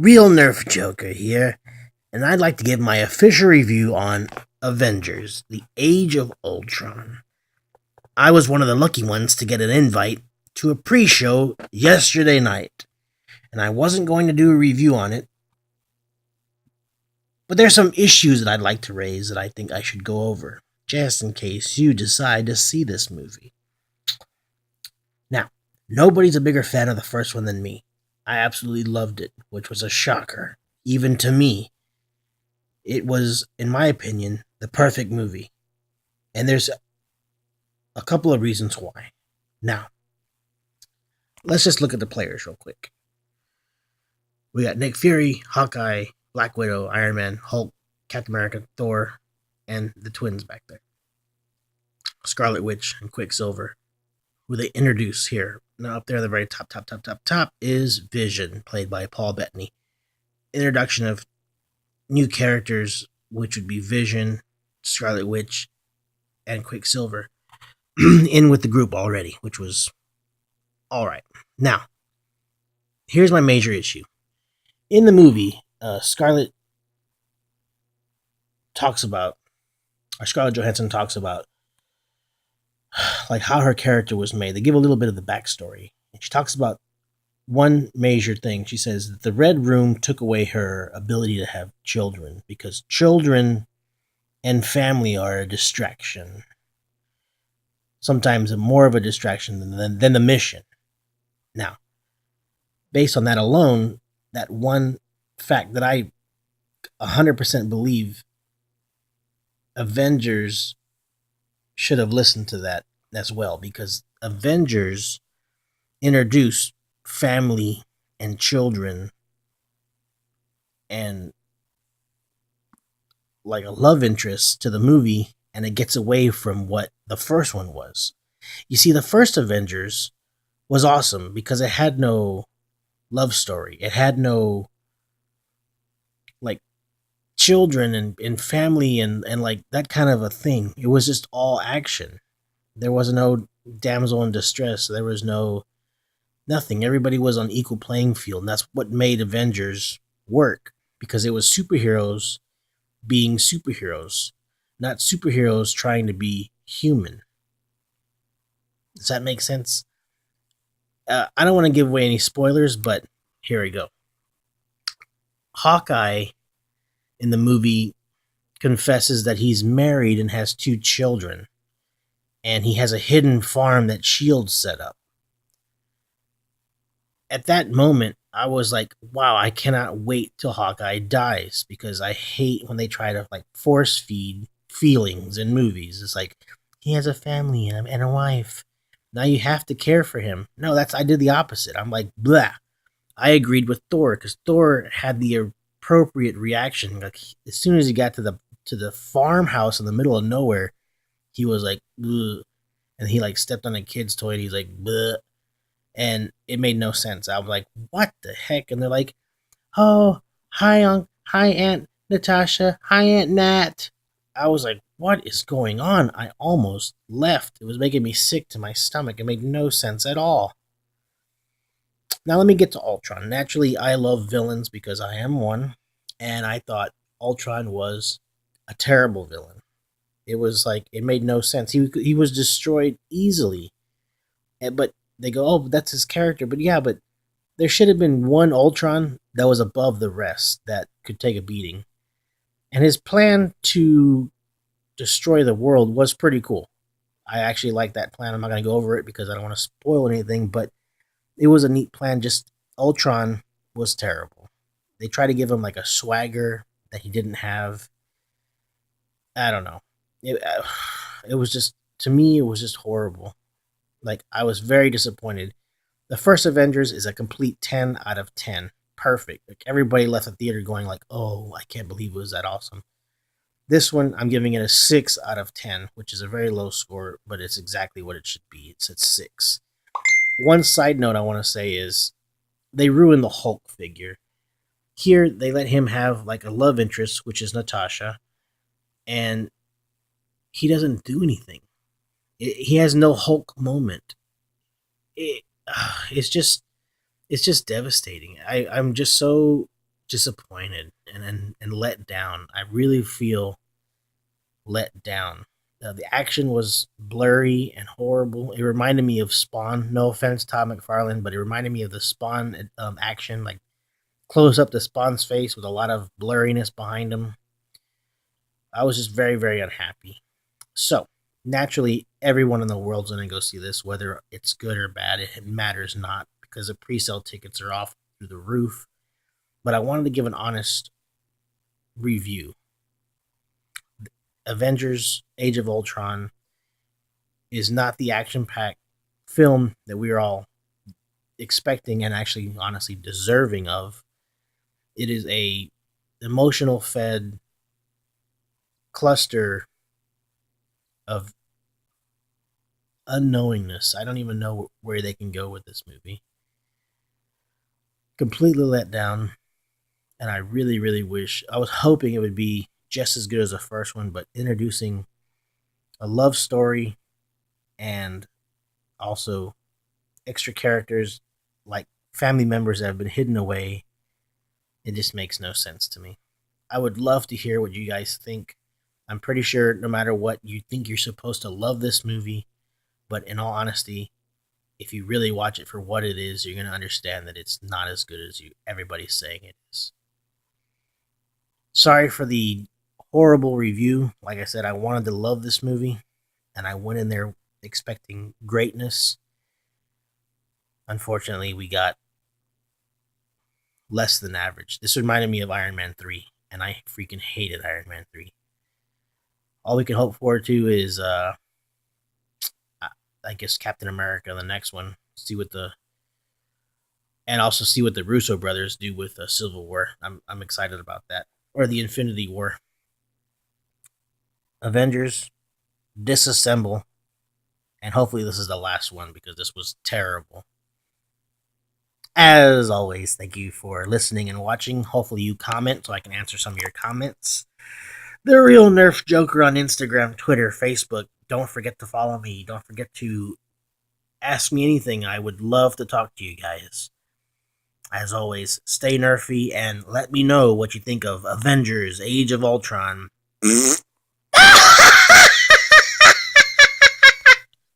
Real Nerf Joker here, and I'd like to give my official review on Avengers, the Age of Ultron. I was one of the lucky ones to get an invite to a pre-show yesterday night, and I wasn't going to do a review on it, but there's some issues that I'd like to raise that I think I should go over, just in case you decide to see this movie. Now, nobody's a bigger fan of the first one than me. I absolutely loved it, which was a shocker, even to me. It was, in my opinion, the perfect movie. And there's a couple of reasons why. Now, let's just look at the players real quick. We got Nick Fury, Hawkeye, Black Widow, Iron Man, Hulk, Captain America, Thor, and the twins back there. Scarlet Witch and Quicksilver, who they introduce here. Now, up there, the very top is Vision, played by Paul Bettany. Introduction of new characters, which would be Vision, Scarlet Witch, and Quicksilver, in with the group already, which was all right. Now, here's my major issue. In the movie, Scarlett Johansson talks about like how her character was made. They give a little bit of the backstory. And she talks about one major thing. She says that the Red Room took away her ability to have children because children and family are a distraction. Sometimes more of a distraction than the mission. Now, based on that alone, that one fact that I 100% believe Avengers should have listened to that as well, because Avengers introduced family and children and like a love interest to the movie, and it gets away from what the first one was. You see, the first Avengers was awesome because it had no love story. It had no like children and family and like that kind of a thing. It was just all action. There was no damsel in distress. There was nothing. Everybody was on equal playing field. And that's what made Avengers work, because it was superheroes being superheroes, not superheroes trying to be human. Does that make sense? I don't want to give away any spoilers, but here we go. Hawkeye in the movie confesses that he's married and has 2 children, and he has a hidden farm that S.H.I.E.L.D. set up. At that moment, I was like, wow, I cannot wait till Hawkeye dies, because I hate when they try to like force feed feelings in movies. It's like, he has a family and a wife. Now you have to care for him. No, I did the opposite. I'm like, blah. I agreed with Thor, because Thor had the appropriate reaction. Like, as soon as he got to the farmhouse in the middle of nowhere, he was like, bleh. And he like stepped on a kid's toy and he's like, bleh. And it made no sense. I was like, what the heck? And they're like, oh, hi Aunt Natasha, hi Aunt Nat. I was like, what is going on? I almost left. It was making me sick to my stomach. It made no sense at all. Now let me get to Ultron. Naturally, I love villains because I am one, and I thought Ultron was a terrible villain. It was like, it made no sense. He was destroyed easily. But they go, oh, that's his character. But yeah, but there should have been one Ultron that was above the rest that could take a beating. And his plan to destroy the world was pretty cool. I actually like that plan. I'm not going to go over it because I don't want to spoil anything, but it was a neat plan. Just Ultron was terrible. They tried to give him like a swagger that he didn't have. I don't know. It was just, to me, it was just horrible. Like, I was very disappointed. The first Avengers is a complete 10 out of 10. Perfect. Like, everybody left the theater going like, oh, I can't believe it was that awesome. This one, I'm giving it a 6 out of 10, which is a very low score, but it's exactly what it should be. It's at 6. One side note I want to say is they ruined the Hulk figure. Here, they let him have like a love interest, which is Natasha, and he doesn't do anything. He has no Hulk moment. It's just devastating. I'm just so disappointed and let down. I really feel let down. The action was blurry and horrible. It reminded me of Spawn. No offense, Todd McFarlane, but it reminded me of the Spawn action, like close up to Spawn's face with a lot of blurriness behind him. I was just very, very unhappy. So, naturally, everyone in the world's going to go see this, whether it's good or bad. It matters not because the pre sale tickets are off through the roof. But I wanted to give an honest review. Avengers Age of Ultron is not the action packed film that we are all expecting and actually honestly deserving of. It is a emotional fed cluster of unknowingness. I don't even know where they can go with this movie. Completely let down, and I really, really wish. I was hoping it would be just as good as the first one, but introducing a love story and also extra characters like family members that have been hidden away, it just makes no sense to me. I would love to hear what you guys think. I'm pretty sure no matter what, you think you're supposed to love this movie, but in all honesty, if you really watch it for what it is, you're going to understand that it's not as good as everybody's saying it is. Sorry for the horrible review. Like I said, I wanted to love this movie, and I went in there expecting greatness. Unfortunately, we got less than average. This reminded me of Iron Man 3, and I freaking hated Iron Man 3. All we can hope forward to is, I guess, Captain America, the next one. And also see what the Russo brothers do with Civil War. I'm excited about that. Or the Infinity War. Avengers, disassemble, and hopefully this is the last one because this was terrible. As always, thank you for listening and watching. Hopefully you comment so I can answer some of your comments. The Real Nerf Joker on Instagram, Twitter, Facebook. Don't forget to follow me. Don't forget to ask me anything. I would love to talk to you guys. As always, stay nerfy and let me know what you think of Avengers Age of Ultron.